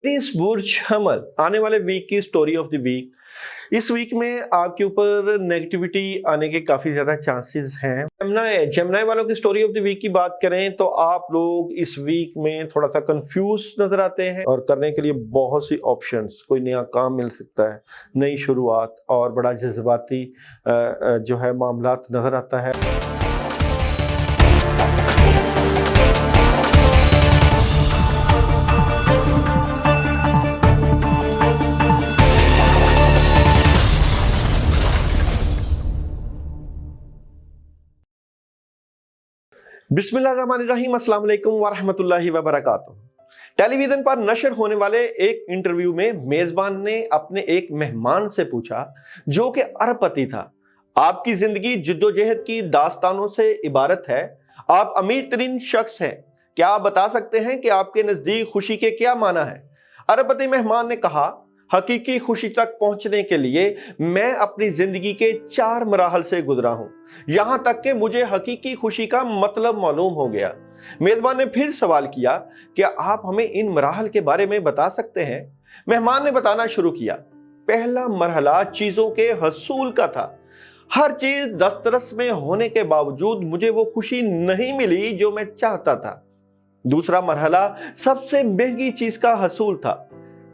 इस बुर्ज हमल आने वाले वीक की स्टोरी ऑफ द वीक। इस वीक में आपके ऊपर नेगेटिविटी आने के काफी ज्यादा चांसेस हैं। जेमिनी वालों की स्टोरी ऑफ द वीक की बात करें तो आप लोग इस वीक में थोड़ा सा कंफ्यूज नजर आते हैं और करने के लिए बहुत सी ऑप्शंस, कोई नया काम मिल सकता है, नई शुरुआत, और बड़ा जज्बाती जो है मामलात नजर आता है। बिस्मिल्लाहिर्रहमानिर्रहीम, अस्सलाम वालेकुम वरहमतुल्लाहि वबरकातुहू। टेलीविजन पर नशर होने वाले एक इंटरव्यू में मेजबान ने अपने एक मेहमान से पूछा जो कि अरबपति था, आपकी जिंदगी जिद्दोजहद की दास्तानों से इबारत है, आप अमीर तरीन शख्स हैं, क्या आप बता सकते हैं कि आपके नजदीक खुशी के क्या माना है? अरबपति मेहमान ने कहा, हकीकी खुशी तक पहुंचने के लिए मैं अपनी जिंदगी के 4 मराहल से गुजरा हूं, यहां तक कि मुझे हकीकी खुशी का मतलब मालूम हो गया। मेजबान ने फिर सवाल किया, क्या आप हमें इन मराहल के बारे में बता सकते हैं? मेहमान ने बताना शुरू किया। पहला मरहला चीजों के हसूल का था। हर चीज दस्तरस में होने के बावजूद मुझे वो खुशी नहीं मिली जो मैं चाहता था। दूसरा मरहला सबसे महंगी चीज का हसूल था,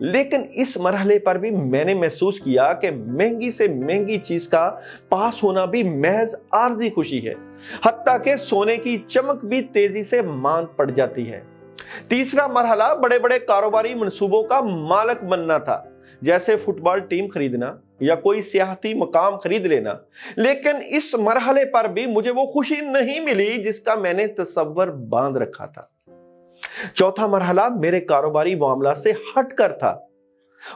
लेकिन इस मरहले पर भी मैंने महसूस किया कि महंगी से महंगी चीज का पास होना भी महज आर्जी खुशी है, हत्ता कि सोने की चमक भी तेजी से मांद पड़ जाती है। तीसरा मरहला बड़े बड़े कारोबारी मंसूबों का मालिक बनना था, जैसे फुटबॉल टीम खरीदना या कोई सियाहती मकाम खरीद लेना, लेकिन इस मरहले पर भी मुझे वो खुशी नहीं मिली जिसका मैंने तसव्वुर बांध रखा था। चौथा मरहला मेरे कारोबारी मामला से हटकर था।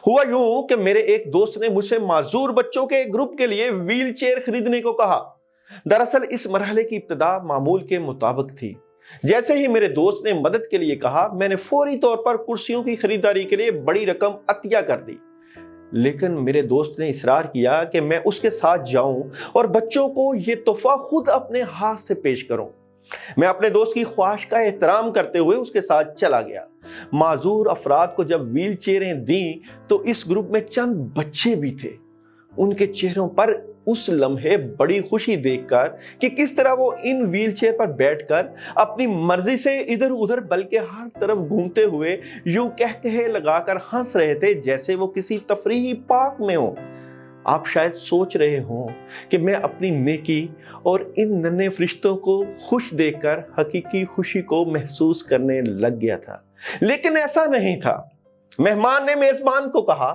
हुआ यूं कि मेरे एक दोस्त ने मुझसे माजूर बच्चों के एक ग्रुप के लिए व्हील चेयर खरीदने को कहा। दरअसल इस मरहले की इब्तिदा मामूल के मुताबिक थी। जैसे ही मेरे दोस्त ने मदद के लिए कहा, मैंने फौरी तौर पर कुर्सियों की खरीदारी के लिए बड़ी रकम अतिया कर दी, लेकिन मेरे दोस्त ने इसरार किया कि मैं उसके साथ जाऊं और बच्चों को यह तोहफा खुद अपने हाथ से पेश करूं। मैं अपने दोस्त की ख्वाहिश का एहतराम करते हुए उसके साथ चला गया। माजूर अफराद को जब व्हील चेयरें दी तो इस ग्रुप में चंद बच्चे भी थे। उनके चेहरों पर उस लम्हे बड़ी खुशी देखकर कि किस तरह वो इन व्हील चेयर पर बैठकर अपनी मर्जी से इधर उधर बल्कि हर तरफ घूमते हुए यूं कह लगाकर हंस रहे थे जैसे वो किसी तफरीही पार्क में हो। आप शायद सोच रहे हों कि मैं अपनी नेकी और इन नन्हे फरिश्तों को खुश देखकर हकीकी खुशी को महसूस करने लग गया था, लेकिन ऐसा नहीं था। मेहमान ने मेजबान को कहा,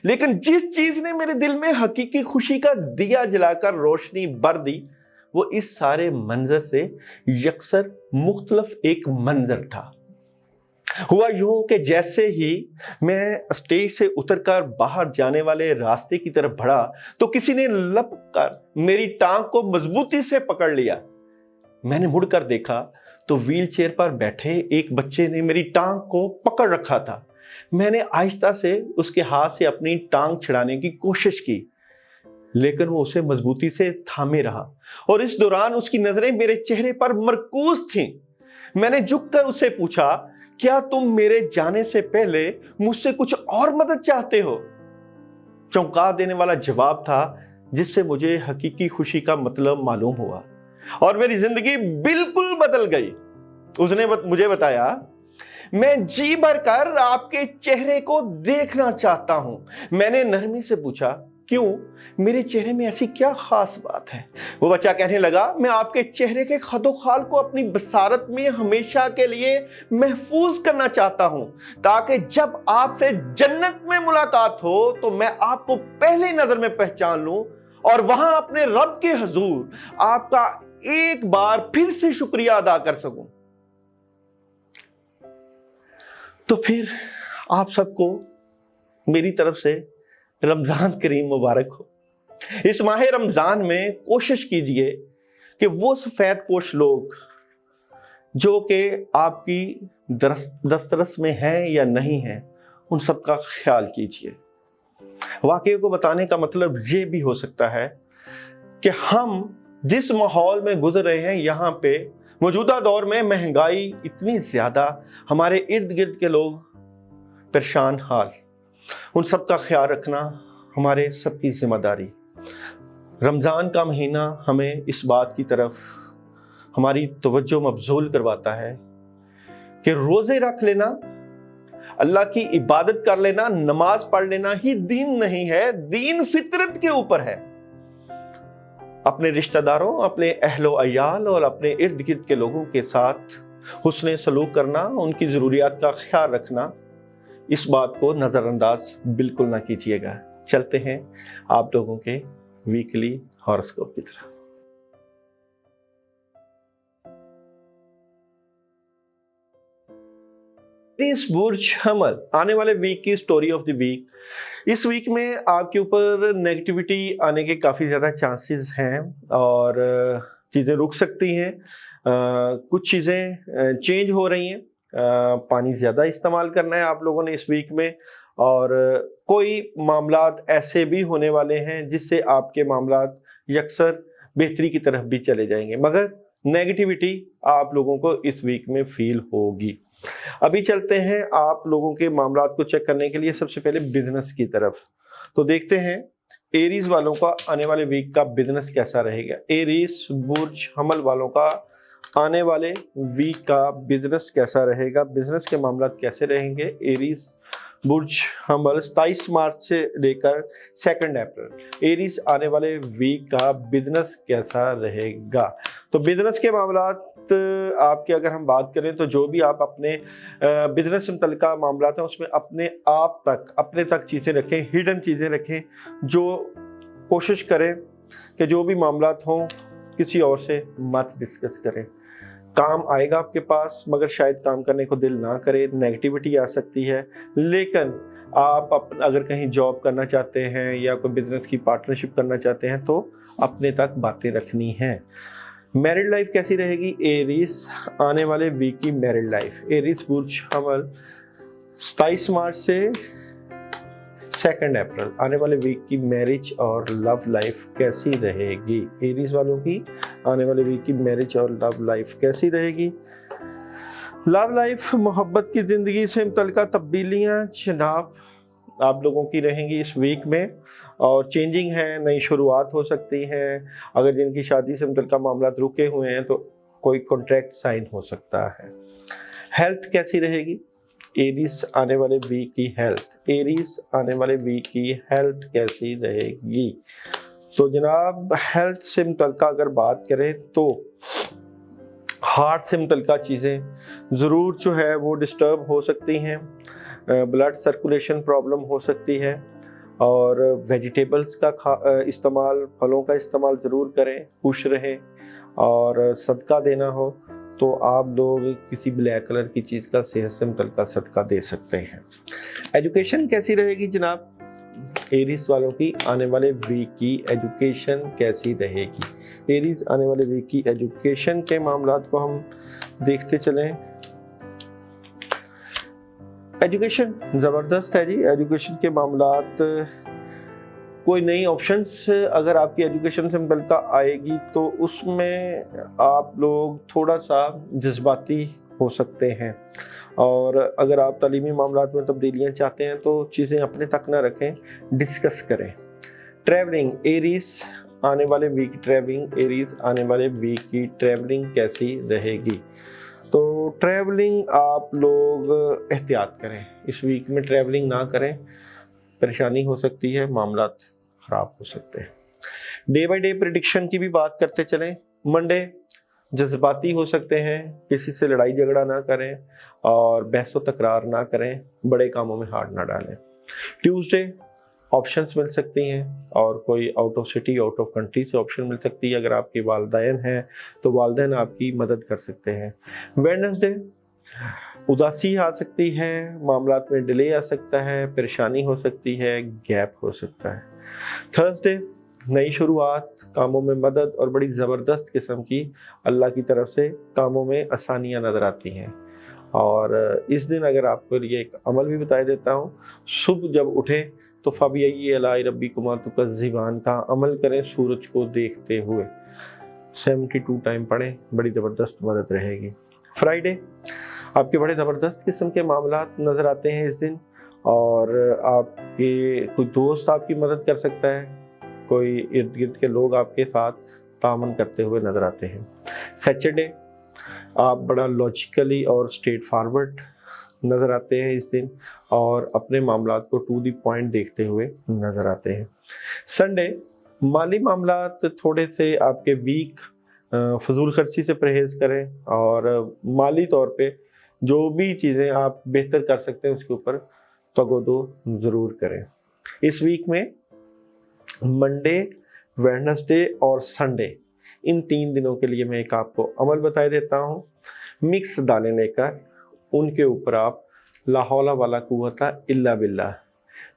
लेकिन जिस चीज ने मेरे दिल में हकीकी खुशी का दिया जलाकर रोशनी भर दी, वो इस सारे मंजर से यकसर मुख्तलिफ एक मंजर था। हुआ यूं कि जैसे ही मैं स्टेज से उतरकर बाहर जाने वाले रास्ते की तरफ बढ़ा तो किसी ने लपक कर मेरी टांग को मजबूती से पकड़ लिया। मैंने मुड़कर देखा तो व्हील चेयर पर बैठे एक बच्चे ने मेरी टांग को पकड़ रखा था। मैंने आहिस्ता से उसके हाथ से अपनी टांग छुड़ाने की कोशिश की, लेकिन वो उसे मजबूती से थामे रहा और इस दौरान उसकी नजरें मेरे चेहरे पर मरकूज थीं। मैंने झुककर उससे पूछा, क्या तुम मेरे जाने से पहले मुझसे कुछ और मदद चाहते हो? चौंका देने वाला जवाब था जिससे मुझे हकीकी खुशी का मतलब मालूम हुआ और मेरी जिंदगी बिल्कुल बदल गई। उसने मुझे बताया, मैं जी भरकर आपके चेहरे को देखना चाहता हूं। मैंने नरमी से पूछा, क्यों, मेरे चेहरे में ऐसी क्या खास बात है? वो बच्चा कहने लगा, मैं आपके चेहरे के खदोखाल को अपनी बसारत में हमेशा के लिए महफूज करना चाहता हूं, ताकि जब आपसे जन्नत में मुलाकात हो तो मैं आपको पहली नजर में पहचान लूं और वहां अपने रब के हुजूर आपका एक बार फिर से शुक्रिया अदा कर सकूं। तो फिर आप सबको मेरी तरफ से रमजान करीम मुबारक हो। इस माह रमजान में कोशिश कीजिए कि वो सफेद पोश लोग जो कि आपकी दस्तरस में हैं या नहीं हैं, उन सब का ख्याल कीजिए। वाकये को बताने का मतलब ये भी हो सकता है कि हम जिस माहौल में गुजर रहे हैं, यहाँ पे मौजूदा दौर में महंगाई इतनी ज्यादा, हमारे इर्द गिर्द के लोग परेशान हाल, उन सब का ख्याल रखना हमारे सबकी जिम्मेदारी। रमज़ान का महीना हमें इस बात की तरफ हमारी तवज्जो मबजूल करवाता है कि रोज़े रख लेना, अल्लाह की इबादत कर लेना, नमाज पढ़ लेना ही दीन नहीं है, दीन फितरत के ऊपर है। अपने रिश्तेदारों, अपने अहलो अयाल और अपने इर्द गिर्द के लोगों के साथ हुस्ने सलूक करना, उनकी ज़रूरियात का ख्याल रखना, इस बात को नज़रअंदाज बिल्कुल ना कीजिएगा। चलते हैं आप लोगों के वीकली हॉरोस्कोप की तरफ। एरीज बुर्ज हमल, आने वाले वीक की स्टोरी ऑफ द वीक। इस वीक में आपके ऊपर नेगेटिविटी आने के काफ़ी ज़्यादा चांसेस हैं और चीज़ें रुक सकती हैं, कुछ चीज़ें चेंज हो रही हैं। पानी ज़्यादा इस्तेमाल करना है आप लोगों ने इस वीक में, और कोई मामलात ऐसे भी होने वाले हैं जिससे आपके मामलात यकसर बेहतरी की तरफ भी चले जाएंगे, मगर नेगेटिविटी आप लोगों को इस वीक में फील होगी। अभी चलते हैं आप लोगों के मामलात को चेक करने के लिए सबसे पहले बिजनेस की तरफ। तो देखते हैं एरीज वालों का आने वाले वीक का बिजनेस कैसा रहेगा। एरीज बुर्ज हमल वालों का आने वाले वीक का बिजनेस कैसा रहेगा, बिजनेस के मामलात कैसे रहेंगे। एरीज बुर्ज हमल 27 मार्च से लेकर 2 अप्रैल एरीज आने वाले वीक का बिजनेस कैसा रहेगा। तो बिजनेस के मामलात आपके अगर हम बात करें तो जो भी आप अपने बिजनेस से मुतल्लिक़ मामलात हैं उसमें अपने तक चीज़ें रखें, हिडन चीज़ें रखें, जो कोशिश करें कि जो भी मामलात हों किसी और से मत डिस्कस करें। काम आएगा आपके पास मगर शायद काम करने को दिल ना करे, नेगेटिविटी आ सकती है। लेकिन आप अगर कहीं जॉब करना चाहते हैं या कोई बिजनेस की पार्टनरशिप करना चाहते हैं तो अपने तक बातें रखनी हैं। मैरिड लाइफ कैसी रहेगी एरीज आने वाले वीक की मैरिड लाइफ। एरीज बुर्ज हमल 27 मार्च से 2 अप्रैल आने वाले वीक की मैरिज और लव लाइफ कैसी रहेगी। एरीज वालों की आने वाले वीक की मैरिज और लव लाइफ कैसी रहेगी। लव लाइफ, मोहब्बत की ज़िंदगी से मुतल्लिक़ तब्दीलियाँ जनाब आप लोगों की रहेंगी इस वीक में, और चेंजिंग है, नई शुरुआत हो सकती है। अगर जिनकी शादी से मुतल्लिक़ मामलात रुके हुए हैं तो कोई कॉन्ट्रैक्ट साइन हो सकता है। हेल्थ कैसी रहेगी एरीज आने वाले वीक की हेल्थ। एरीज आने वाले वीक की हेल्थ कैसी रहेगी। तो जनाब हेल्थ से मुतल्लिक़ अगर बात करें तो हार्ट से मुतल्लिक़ चीज़ें ज़रूर जो है वो डिस्टर्ब हो सकती हैं, ब्लड सर्कुलेशन प्रॉब्लम हो सकती है, और वेजिटेबल्स का इस्तेमाल, फलों का इस्तेमाल ज़रूर करें, खुश रहें। और सदका देना हो तो आप लोग किसी ब्लैक कलर की चीज़ का सेहत से मुतल्लिक़ सदका दे सकते हैं। एजुकेशन कैसी रहेगी जनाब एरीज वालों की आने वाले वीक की एजुकेशन कैसी रहेगी। एरीज आने वाले वीक की एजुकेशन के मामलात को हम देखते चलें। एजुकेशन ज़बरदस्त है जी। एजुकेशन के मामलात, कोई नई ऑप्शंस अगर आपकी एजुकेशन से मुतल्लिक़ आएगी तो उसमें आप लोग थोड़ा सा जज्बाती हो सकते हैं, और अगर आप तालीमी मामलात में तब्दीलियाँ चाहते हैं तो चीज़ें अपने तक ना रखें, डिस्कस करें। ट्रैवलिंग एरीज आने वाले वीक, ट्रैवलिंग एरीज आने वाले वीक की ट्रैवलिंग कैसी रहेगी। तो ट्रैवलिंग आप लोग एहतियात करें, इस वीक में ट्रैवलिंग ना करें, परेशानी हो सकती है, मामलात ख़राब हो सकते हैं। डे बाय डे प्रेडिक्शन की भी बात करते चलें। मंडे जज्बाती हो सकते हैं, किसी से लड़ाई झगड़ा ना करें और बहस व तकरार ना करें, बड़े कामों में हाथ ना डालें। ट्यूसडे ऑप्शंस मिल सकती हैं, और कोई out of city, out of country से ऑप्शन मिल सकती है। अगर आपके वालिदैन हैं तो वालिदैन आपकी मदद कर सकते हैं। वेडनेसडे उदासी आ सकती है, मामलात में डिले आ सकता है, परेशानी हो सकती है, गैप हो सकता है। थर्सडे नई शुरुआत, कामों में मदद और बड़ी ज़बरदस्त किस्म की अल्लाह की तरफ से कामों में आसानियाँ नज़र आती हैं। और इस दिन अगर आपको लिए एक अमल भी बता देता हूँ, सुबह जब उठे तो फ़बिय्यि अलाई रब्बिकुमा तुकज़्ज़िबान का अमल करें सूरज को देखते हुए। 72 टाइम पढ़ें, बड़ी ज़बरदस्त मदद रहेगी। फ्राइडे आपके बड़े ज़बरदस्त किस्म के मामलात नज़र आते हैं इस दिन, और आपके कोई दोस्त आपकी मदद कर सकता है, कोई इर्द गिर्द के लोग आपके साथ तामन करते हुए नजर आते हैं। सैटरडे आप बड़ा लॉजिकली और स्ट्रेट फॉरवर्ड नज़र आते हैं इस दिन, और अपने मामलात को टू द पॉइंट देखते हुए नज़र आते हैं। संडे माली मामलात थोड़े से आपके वीक, फजूल खर्ची से परहेज़ करें, और माली तौर पे जो भी चीज़ें आप बेहतर कर सकते हैं उसके ऊपर तगोदो ज़रूर करें। इस वीक में मंडे, वेडनेसडे और संडे, इन 3 दिनों के लिए मैं एक आपको अमल बता देता हूँ। मिक्स दालें लेकर उनके ऊपर आप ला हौला वाला कुव्वता इल्ला बिल्ला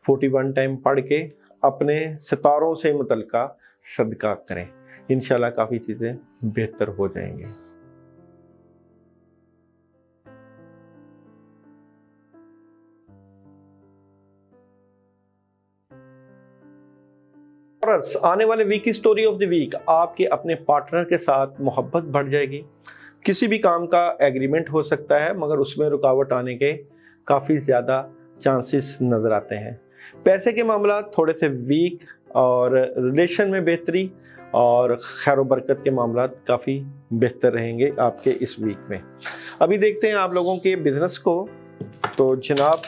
41 टाइम पढ़ के अपने सितारों से मुतल्लिका सदका करें। इंशाल्लाह काफ़ी चीज़ें बेहतर हो जाएंगी। टॉरस, आने वाले वीक की स्टोरी ऑफ द वीक, आपके अपने पार्टनर के साथ मोहब्बत बढ़ जाएगी। किसी भी काम का एग्रीमेंट हो सकता है मगर उसमें रुकावट आने के काफ़ी ज़्यादा चांसेस नज़र आते हैं। पैसे के मामला थोड़े से वीक, और रिलेशन में बेहतरी और खैर बरकत के मामला काफ़ी बेहतर रहेंगे आपके इस वीक में। अभी देखते हैं आप लोगों के बिजनेस को। तो जनाब,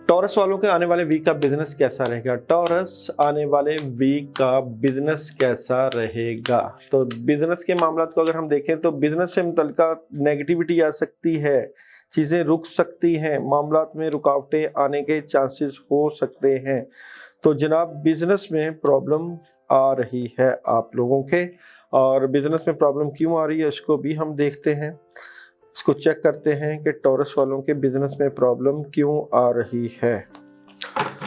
टॉरस वालों के आने वाले वीक का बिजनेस कैसा रहेगा? टॉरस, आने वाले वीक का बिजनेस कैसा रहेगा? तो बिजनेस के मामला को अगर हम देखें तो बिजनेस से मुतल्लिका नेगेटिविटी आ सकती है, चीज़ें रुक सकती हैं, मामलात में रुकावटें आने के चांसेस हो सकते हैं। तो जनाब, बिजनेस में प्रॉब्लम आ रही है आप लोगों के, और बिजनेस में प्रॉब्लम क्यों आ रही है इसको भी हम देखते हैं। इसको चेक करते हैं कि टॉरस वालों के बिजनेस में प्रॉब्लम क्यों आ रही है।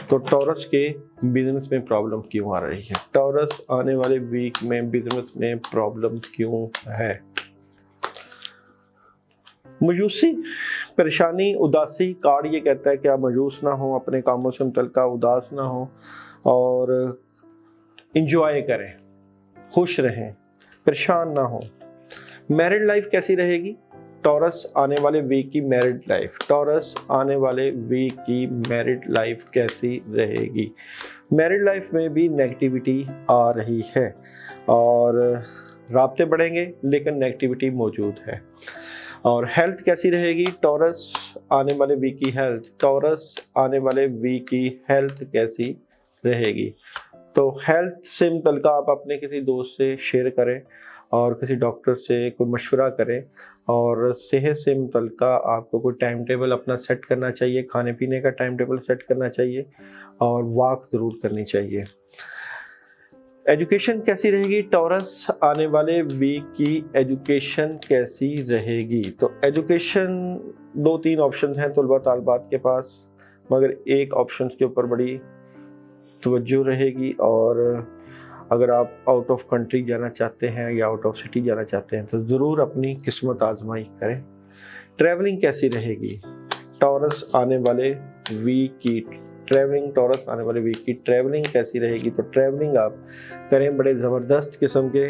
तो टॉरस के बिजनेस में प्रॉब्लम क्यों आ रही है? टॉरस आने वाले वीक में बिजनेस में प्रॉब्लम क्यों है? मायूसी, परेशानी, उदासी। कार्ड ये कहता है कि आप मायूस ना हो, अपने कामों से मुतल्लिका उदास ना हो, और इंजॉय करें, खुश रहें, परेशान ना हो। मैरिड लाइफ कैसी रहेगी? टॉरस आने वाले वीक की मैरिड लाइफ, टॉरस आने वाले वीक की मैरिड लाइफ कैसी रहेगी? मैरिड लाइफ में भी नेगेटिविटी आ रही है, और राब्ते बढ़ेंगे लेकिन नेगेटिविटी मौजूद है। और हेल्थ कैसी रहेगी? टॉरस आने वाले वीक की हेल्थ, टॉरस आने वाले वीक की हेल्थ कैसी रहेगी? तो हेल्थ से मुतल्लिका आप अपने किसी दोस्त से शेयर करें, और किसी डॉक्टर से कोई मशवरा करें, और सेहत से मुतल्लिका आपको कोई टाइम टेबल अपना सेट करना चाहिए, खाने पीने का टाइम टेबल सेट करना चाहिए, और वॉक ज़रूर करनी चाहिए। एजुकेशन कैसी रहेगी? टॉरस आने वाले वीक की एजुकेशन कैसी रहेगी? तो एजुकेशन 2-3 ऑप्शन हैं तलबा तालबात के पास, मगर एक ऑप्शन के ऊपर बड़ी तवज्जो रहेगी। और अगर आप आउट ऑफ कंट्री जाना चाहते हैं या आउट ऑफ सिटी जाना चाहते हैं तो ज़रूर अपनी किस्मत आजमाई करें। ट्रैवलिंग कैसी रहेगी? टॉरस आने वाले वीक की ट्रैवलिंग, टॉरस आने वाले वीक की ट्रैवलिंग कैसी रहेगी? तो ट्रैवलिंग आप करें, बड़े ज़बरदस्त किस्म के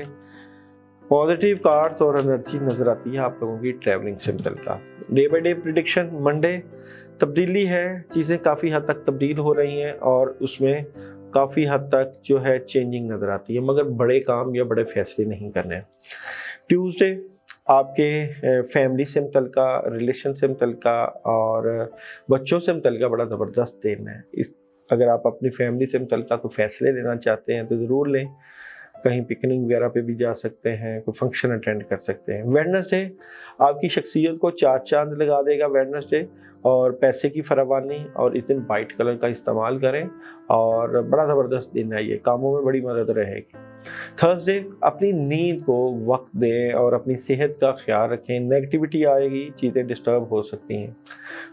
पॉजिटिव कार्ड्स और एनर्जी नज़र आती है आप लोगों की ट्रैवलिंग से मुतल्लिका। Day by day prediction, Monday तब्दीली है, चीज़ें काफ़ी हद तक तब्दील हो रही हैं, और उसमें काफ़ी हद तक जो है चेंजिंग नज़र आती है, मगर बड़े काम या बड़े फैसले नहीं करने हैं। ट्यूसडे आपके फैमिली से मुतल्लिका, रिलेशन से मुतल्लिका और बच्चों से मुतल्लिका बड़ा ज़बरदस्त दिन है। अगर आप अपनी फैमिली से मुतल्लिका कोई फ़ैसले लेना चाहते हैं तो ज़रूर लें। कहीं पिकनिक वगैरह पे भी जा सकते हैं, कोई फंक्शन अटेंड कर सकते हैं। वेडनेसडे आपकी शख्सियत को 4 चांद लगा देगा वेडनेसडे, और पैसे की फरावानी, और इस दिन वाइट कलर का इस्तेमाल करें, और बड़ा ज़बरदस्त दिन है ये, कामों में बड़ी मदद रहेगी। थर्सडे अपनी नींद को वक्त दें और अपनी सेहत का ख्याल रखें, नेगेटिविटी आएगी, चीज़ें डिस्टर्ब हो सकती हैं।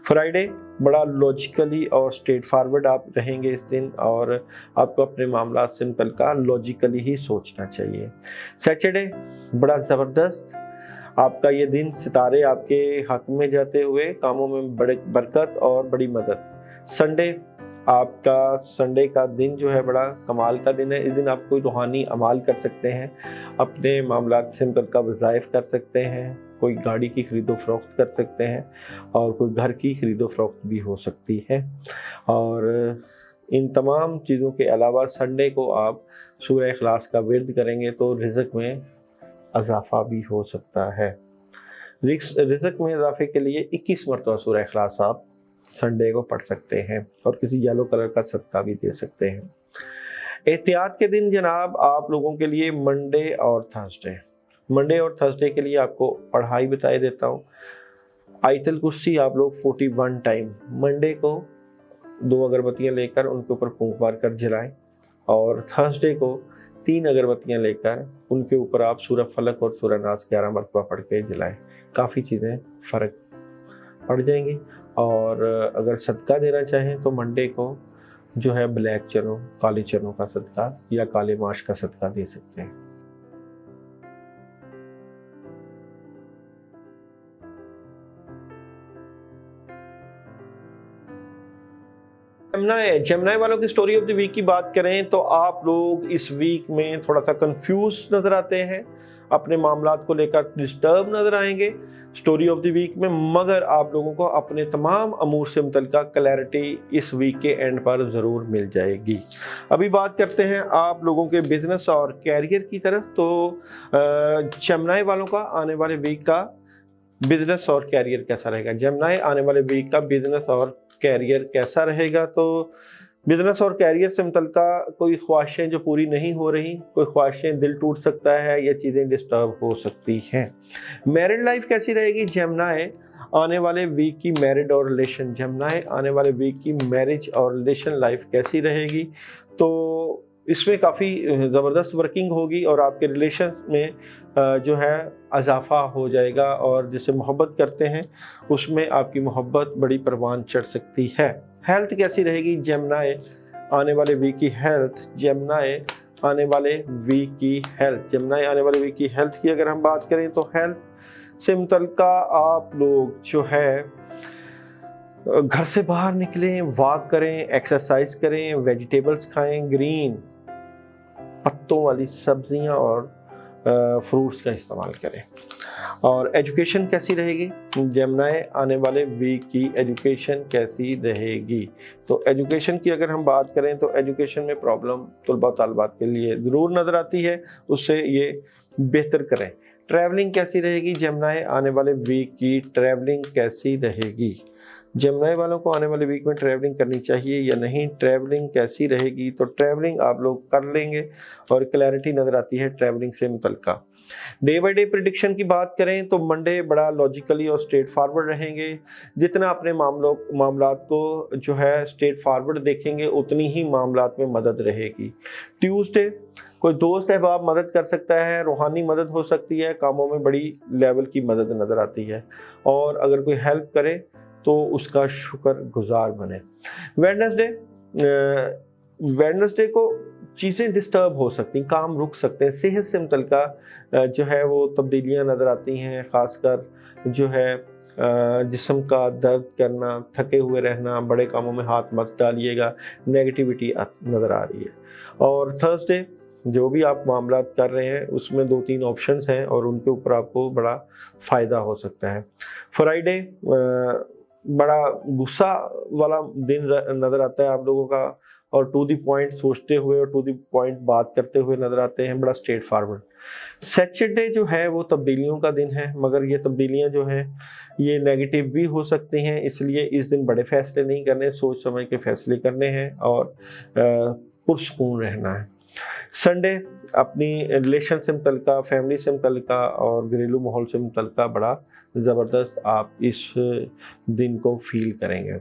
फ्राइडे बड़ा लॉजिकली और स्ट्रेट फॉरवर्ड आप रहेंगे इस दिन, और आपको अपने मामला से मुतल्लिका लॉजिकली ही सोचना चाहिए। सैटरडे बड़ा ज़बरदस्त आपका ये दिन, सितारे आपके हक में जाते हुए, कामों में बड़े बरकत और बड़ी मदद। संडे आपका, संडे का दिन जो है बड़ा कमाल का दिन है। इस दिन आप कोई रूहानी अमाल कर सकते हैं, अपने मामलात से मुतल्लिका वज़ाइफ कर सकते हैं, कोई गाड़ी की खरीदो फरोख्त कर सकते हैं और कोई घर की खरीदो फरोख्त भी हो सकती है। और इन तमाम चीज़ों के अलावा संडे को आप सूरह इखलास का विर्द करेंगे तो रिज़्क में इजाफ़ा भी हो सकता है। रिज़्क में इजाफे के लिए 21 मरतबा सूरह इखलास आप संडे को पढ़ सकते हैं और किसी येलो कलर का सदका भी दे सकते हैं। एहतियात के दिन जनाब आप लोगों के लिए मंडे और थर्सडे के लिए आपको पढ़ाई बताई देता हूँ। आयतल कुर्सी आप लोग 41 टाइम मंडे को 2 अगरबत्तियाँ लेकर उनके ऊपर फूंक मार कर जलाएं और थर्सडे को 3 अगरबत्तियाँ लेकर उनके ऊपर आप सूरह फलक और सूरह नास 11 मरतबा पढ़ के जलाएं। काफ़ी चीज़ें फ़र्क पड़ जाएंगी। और अगर सदका देना चाहें तो मंडे को जो है ब्लैक चनों, काले चनों का सदका या काले माश का सदका दे सकते हैं। जेमिनी वालों की स्टोरी ऑफ द वीक की बात करें तो आप लोग इस वीक में थोड़ा सा कंफ्यूज नजर आते हैं, अपने मामलात को लेकर डिस्टर्ब नजर आएंगे स्टोरी ऑफ द वीक में, मगर आप लोगों को अपने तमाम अमूर से मुतल्लिका क्लैरिटी इस वीक के एंड पर ज़रूर मिल जाएगी। अभी बात करते हैं आप लोगों के बिजनेस और कैरियर की तरफ। तो जेमिनी वालों का आने वाले वीक का बिजनेस और कैरियर कैसा रहेगा? जेमिनी आने वाले वीक का बिजनेस और कैरियर कैसा रहेगा? तो बिजनेस और कैरियर से मुतल्लिका कोई ख्वाहिशें जो पूरी नहीं हो रही, कोई ख्वाहिशें, दिल टूट सकता है या चीज़ें डिस्टर्ब हो सकती हैं। मैरिड लाइफ कैसी रहेगी? जेमिनी आने वाले वीक की मैरिड और रिलेशन, जेमिनी आने वाले वीक की मैरिज और रिलेशन लाइफ कैसी रहेगी? तो इसमें काफ़ी ज़बरदस्त वर्किंग होगी और आपके रिलेशन में जो है इजाफा हो जाएगा और जिसे मोहब्बत करते हैं उसमें आपकी मोहब्बत बड़ी परवान चढ़ सकती है। हेल्थ कैसी रहेगी? जेमिनी आने वाले वीक की हेल्थ, जेमिनी आने वाले वीक की हेल्थ, जेमिनी आने वाले वीक की हेल्थ की अगर हम बात करें तो हेल्थ से मुतल्लिका आप लोग जो है घर से बाहर निकलें, वॉक करें, एक्सरसाइज करें, वेजिटेबल्स खाएं, ग्रीन पत्तों वाली सब्जियां और फ्रूट्स का इस्तेमाल करें। और एजुकेशन कैसी रहेगी? जेमिनी आने वाले वीक की एजुकेशन कैसी रहेगी? तो एजुकेशन की अगर हम बात करें तो एजुकेशन में प्रॉब्लम तलबा तालिबात के लिए ज़रूर नज़र आती है, उससे ये बेहतर करें। ट्रैवलिंग कैसी रहेगी? जेमिनी आने वाले वीक की ट्रैवलिंग कैसी रहेगी? जेमिनी वालों को आने वाले वीक में ट्रैवलिंग करनी चाहिए या नहीं, ट्रैवलिंग कैसी रहेगी? तो ट्रैवलिंग आप लोग कर लेंगे और क्लैरिटी नज़र आती है ट्रैवलिंग से मुतल्लिका। डे बाई डे प्रिडिक्शन की बात करें तो मंडे बड़ा लॉजिकली और स्ट्रेट फारवर्ड रहेंगे। जितना अपने मामलात को जो है स्ट्रेट फारवर्ड देखेंगे उतनी ही मामलात में मदद रहेगी। ट्यूसडे कोई दोस्त अहबाब मदद कर सकता है, रूहानी मदद हो सकती है, कामों में बड़ी लेवल की मदद नज़र आती है और अगर कोई हेल्प करे तो उसका शुक्र गुजार बने। वेडनेसडे को चीज़ें डिस्टर्ब हो सकती, काम रुक सकते हैं, सेहत से मुतल्लिका जो है वो तब्दीलियां नज़र आती हैं, ख़ासकर जो है जिस्म का दर्द करना, थके हुए रहना, बड़े कामों में हाथ मत डालिएगा, नेगेटिविटी नज़र आ रही है। और थर्सडे जो भी आप मामलात कर रहे हैं उसमें 2-3 ऑप्शंस हैं और उनके ऊपर आपको बड़ा फ़ायदा हो सकता है। फ्राइडे बड़ा गुस्सा वाला दिन नज़र आता है आप लोगों का और टू द पॉइंट सोचते हुए और टू द पॉइंट बात करते हुए नज़र आते हैं, बड़ा स्ट्रेट फारवर्ड। सैटरडे जो है वो तब्दीलियों का दिन है, मगर ये तब्दीलियां जो हैं ये नेगेटिव भी हो सकती हैं, इसलिए इस दिन बड़े फैसले नहीं करने, सोच समझ के फैसले करने हैं और पुरसुकून रहना है। संडे अपनी रिलेशन से मुतल्लिका, फैमिली से मुतल्लिका और घरेलू माहौल से मुतल्लिका बड़ा ज़बरदस्त आप इस दिन को फील करेंगे।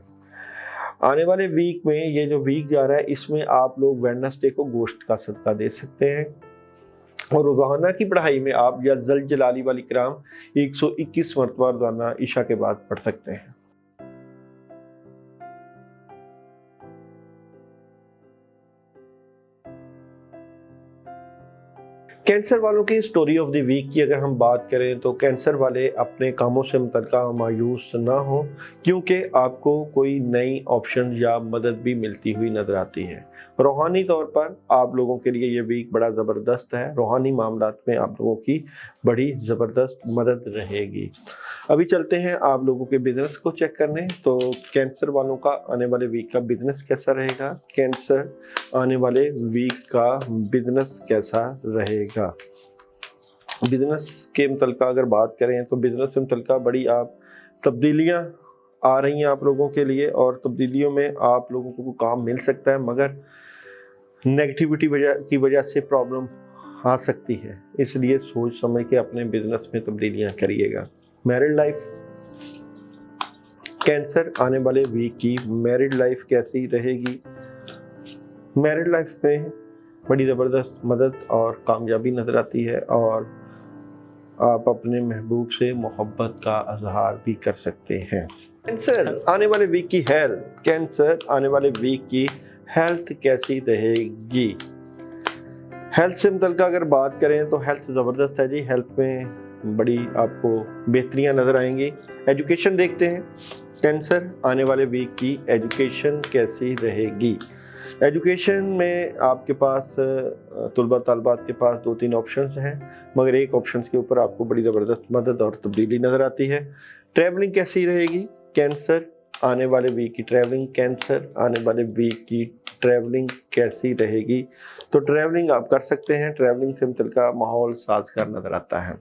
आने वाले वीक में ये जो वीक जा रहा है इसमें आप लोग वेडनेसडे को गोश्त का सदका दे सकते हैं और रोज़ाना की पढ़ाई में आप या जल जलाली वाली किराम 121 मरतबा रोज़ाना ईशा के बाद पढ़ सकते हैं। कैंसर वालों की स्टोरी ऑफ द वीक की अगर हम बात करें तो कैंसर वाले अपने कामों से मुतल्लिक़ मायूस ना हो, क्योंकि आपको कोई नई ऑप्शन या मदद भी मिलती हुई नज़र आती है। रूहानी तौर पर आप लोगों के लिए ये वीक बड़ा ज़बरदस्त है। रूहानी मामलात में आप लोगों की बड़ी ज़बरदस्त मदद रहेगी। अभी चलते हैं आप लोगों के बिजनेस को चेक करने। तो कैंसर वालों का आने वाले वीक का बिजनेस कैसा रहेगा? कैंसर आने वाले वीक का बिजनेस कैसा रहेगा? बिजनेस के मुतल्लिक़ अगर बात करें तो बिजनेस से मुतल्लिक़ बड़ी आप तब्दीलियाँ आ रही हैं आप लोगों के लिए, और तब्दीलियों में आप लोगों को काम मिल सकता है, मगर नेगेटिविटी की वजह से प्रॉब्लम आ सकती है। इसलिए सोच समझ के अपने बिजनेस में तब्दीलियाँ करिएगा। मैरिड लाइफ, कैंसर आने वाले वीक की मैरिड लाइफ कैसी रहेगी? मैरिड लाइफ में बड़ी ज़बरदस्त मदद और कामयाबी नज़र आती है, और आप अपने महबूब से मोहब्बत का इजहार भी कर सकते हैं। कैंसर आने वाले वीक की हेल्थ, कैंसर आने वाले वीक की हेल्थ कैसी रहेगी? हेल्थ से मुतल्लिक़ अगर बात करें तो हेल्थ ज़बरदस्त है जी। हेल्थ में बड़ी आपको बेहतरियाँ नज़र आएंगी। एजुकेशन देखते हैं, कैंसर आने वाले वीक की एजुकेशन कैसी रहेगी? एजुकेशन में आपके पास तुलबा तलबात के पास 2-3 ऑप्शंस हैं, मगर एक ऑप्शन के ऊपर आपको बड़ी ज़बरदस्त मदद और तब्दीली नज़र आती है। ट्रैवलिंग कैसी रहेगी? कैंसर आने वाले वीक की ट्रैवलिंग, कैंसर आने वाले वीक की ट्रैवलिंग कैसी रहेगी? तो ट्रैवलिंग आप कर सकते हैं। ट्रैवलिंग से मुतल्लिक़ माहौल साजगार नज़र आता है।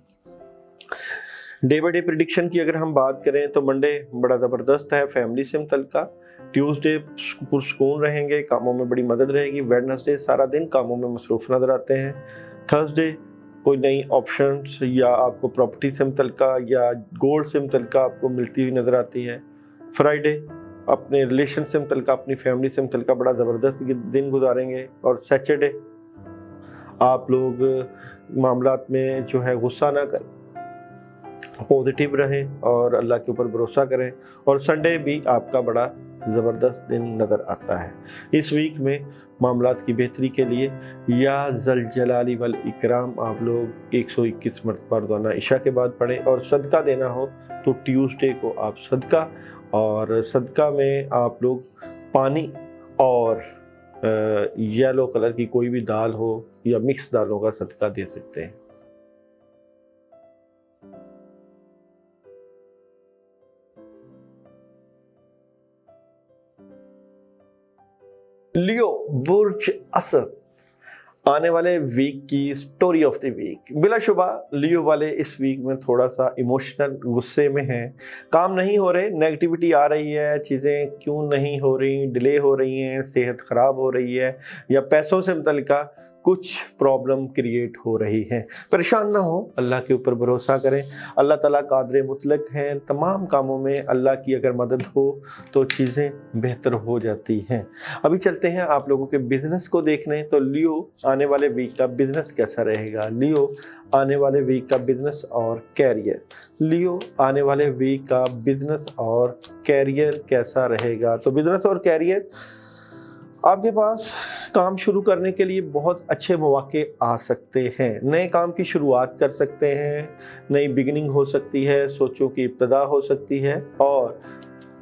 डे बाई डे प्रिडिक्शन की अगर हम बात करें तो मंडे बड़ा ज़बरदस्त है फैमिली से मुतल्लिक़। ट्यूसडे पुरसुकून रहेंगे, कामों में बड़ी मदद रहेगी। वेडनेसडे सारा दिन कामों में मसरूफ़ नज़र आते हैं। थर्सडे कोई नई ऑप्शंस या आपको प्रॉपर्टी से मुतल्लिक़ या गोल्ड से मुतल्लिक़ आपको मिलती हुई नज़र आती है। फ्राइडे अपने रिलेशन से मुतल्लिक़, अपनी फैमिली से मुतल्लिक़ बड़ा ज़बरदस्त दिन गुजारेंगे। और सैटरडे आप लोग मामलात में जो है गुस्सा ना करें, पॉजिटिव रहें और अल्लाह के ऊपर भरोसा करें। और संडे भी आपका बड़ा ज़बरदस्त दिन नज़र आता है। इस वीक में मामलात की बेहतरी के लिए या ज़ल जलाली वल इकराम आप लोग 121 मरतबा रोज़ाना इशा के बाद पढ़ें। और सदका देना हो तो ट्यूसडे को आप सदका, और सदका में आप लोग पानी और येलो कलर की कोई भी दाल हो या मिक्स दालों का सदका दे सकते हैं। लियो बुर्ज असद आने वाले वीक की स्टोरी ऑफ द वीक। बिलाशुबा लियो वाले इस वीक में थोड़ा सा इमोशनल गुस्से में हैं, काम नहीं हो रहे, नेगेटिविटी आ रही है, चीज़ें क्यों नहीं हो रही, डिले हो रही हैं, सेहत ख़राब हो रही है, या पैसों से मुतल्लिक़ कुछ प्रॉब्लम क्रिएट हो रही है। परेशान ना हो, अल्लाह के ऊपर भरोसा करें। अल्लाह ताला कादिर मुतलक हैं, तमाम कामों में अल्लाह की अगर मदद हो तो चीज़ें बेहतर हो जाती हैं। अभी चलते हैं आप लोगों के बिज़नेस को देखने। तो लियो आने वाले वीक का बिज़नेस कैसा रहेगा? लियो आने वाले वीक का बिज़नेस और कैरियर, लियो आने वाले वीक का बिज़नेस और कैरियर कैसा रहेगा? तो बिज़नेस और कैरियर, आपके पास काम शुरू करने के लिए बहुत अच्छे मौके आ सकते हैं। नए काम की शुरुआत कर सकते हैं, नई बिगिनिंग हो सकती है, सोचों की इब्तदा हो सकती है, और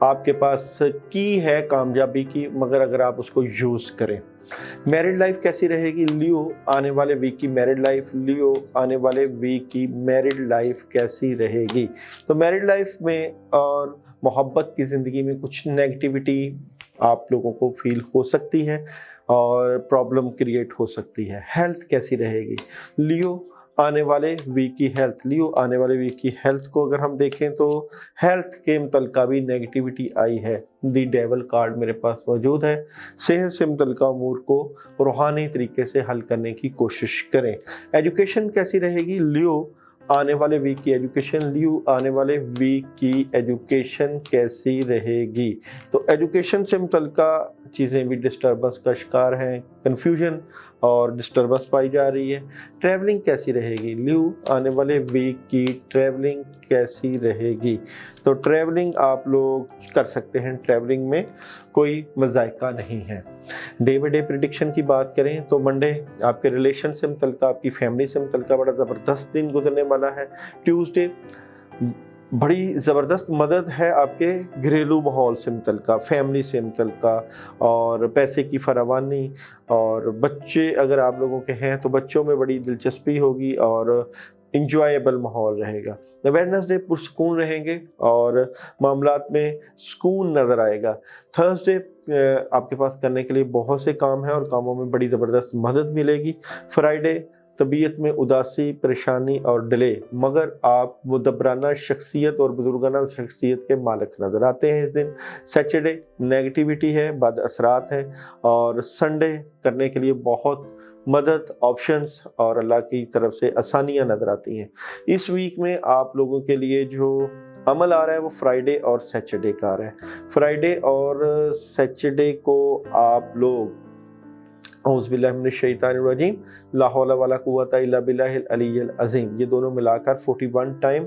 आपके पास की है कामयाबी की, मगर अगर आप उसको यूज़ करें। मैरिड लाइफ कैसी रहेगी? लियो आने वाले वीक की मैरिड लाइफ, लियो आने वाले वीक की मैरिड लाइफ कैसी रहेगी? तो मैरिड लाइफ में और मोहब्बत की ज़िंदगी में कुछ नेगेटिविटी आप लोगों को फील हो सकती है और प्रॉब्लम क्रिएट हो सकती है। हेल्थ कैसी रहेगी? लियो आने वाले वीक की हेल्थ, लियो आने वाले वीक की हेल्थ को अगर हम देखें तो हेल्थ के मुतल्लिक़ भी नेगेटिविटी आई है। दी डेवल कार्ड मेरे पास मौजूद है। सेहत से मुतल्लिक़ अमूर को रूहानी तरीके से हल करने की कोशिश करें। एजुकेशन कैसी रहेगी? लियो आने वाले वीक की एजुकेशन, ल्यू आने वाले वीक की एजुकेशन कैसी रहेगी। तो एजुकेशन से मुतल्लिका चीज़ें भी डिस्टर्बेंस का शिकार हैं, कन्फ्यूजन और डिस्टर्बेंस पाई जा रही है। ट्रैवलिंग कैसी रहेगी, ल्यू आने वाले वीक की ट्रैवलिंग कैसी रहेगी। तो ट्रैवलिंग आप लोग कर सकते हैं, ट्रैवलिंग में कोई मज़ायका नहीं है। डे बाई डे प्रिडिक्शन की बात करें तो मंडे आपके रिलेशन से मुतल्लिका, आपकी फैमिली से मुतल्लिका बड़ा ज़बरदस्त दिन गुजरने वाला है। ट्यूसडे बड़ी ज़बरदस्त मदद है आपके घरेलू माहौल से मुतल्लिका, फैमिली से मुतल्लिका, और पैसे की फरावानी, और बच्चे अगर आप लोगों के हैं तो बच्चों में बड़ी दिलचस्पी होगी और इंजॉयबल माहौल रहेगा। वेडनेसडे पुरसुकून रहेंगे और मामलात में सुकून नज़र आएगा। थर्सडे आपके पास करने के लिए बहुत से काम हैं और कामों में बड़ी ज़बरदस्त मदद मिलेगी। फ्राइडे तबीयत में उदासी, परेशानी और डिले, मगर आप मुदब्बराना शख्सियत और बुजुर्गाना शख्सियत के मालिक नज़र आते हैं इस दिन। सैटरडे नेगेटिविटी है, बद असरात है, और संडे करने के लिए बहुत मदद, ऑप्शंस और अल्लाह की तरफ से आसानियाँ नज़र आती हैं। इस वीक में आप लोगों के लिए जो अमल आ रहा है वो फ्राइडे और सैटरडे का आ रहा है। फ्राइडे और सैटरडे को आप लोग औज़ुबिल्लाहि मिनश्शैतानिर्रजीम, ला हौला वला कुव्वता इल्ला बिल्लाहिल अलिय्यिल अज़ीम, ये दोनों मिलाकर 41 टाइम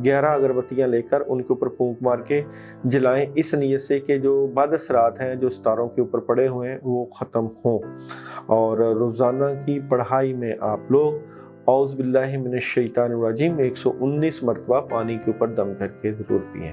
11 अगरबत्तियाँ लेकर उनके ऊपर फूंक मार के जलाएं, इस नीयत से कि जो बदअसरात हैं जो सितारों के ऊपर पड़े हुए हैं वो ख़त्म हों। और रोज़ाना की पढ़ाई में आप लोग औज़ुबिल्लाहि मिनश्शैतानिर्रजीम 119 मरतबा पानी के ऊपर दम करके ज़रूर पिएँ।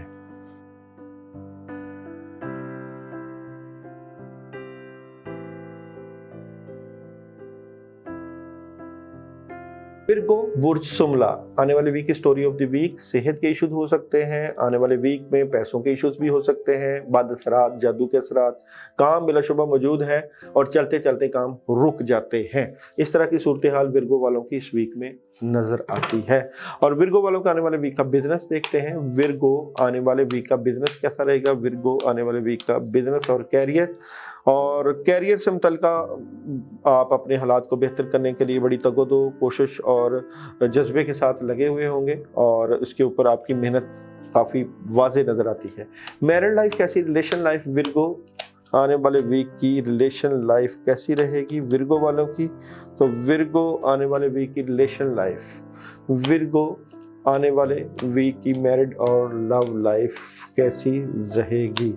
विर्गो बुर्ज सुमला, आने वाले वीक की स्टोरी ऑफ द वीक, सेहत के इश्यूज हो सकते हैं, आने वाले वीक में पैसों के इश्यूज भी हो सकते हैं, बाद असरात, जादू के असरात, काम बिलाशुबा मौजूद है और चलते चलते काम रुक जाते हैं। इस तरह की सूरत हाल विर्गो वालों की इस वीक में नजर आती है। और विर्गो वालों का आने वाले वीक का बिजनेस देखते हैं। विर्गो आने वाले वीक का बिजनेस कैसा रहेगा, विर्गो आने वाले वीक का बिजनेस और कैरियर, और कैरियर से मुतल्लिका आप अपने हालात को बेहतर करने के लिए बड़ी तगदो, कोशिश और जज्बे के साथ लगे हुए होंगे और इसके ऊपर आपकी मेहनत काफ़ी वाज़े नज़र आती है। मैरिड लाइफ कैसी, रिलेशन लाइफ विर्गो आने वाले वीक की रिलेशन लाइफ कैसी रहेगी विर्गो वालों की। तो विर्गो आने वाले वीक की रिलेशन लाइफ, विर्गो आने वाले वीक की मैरिड और लव लाइफ कैसी रहेगी।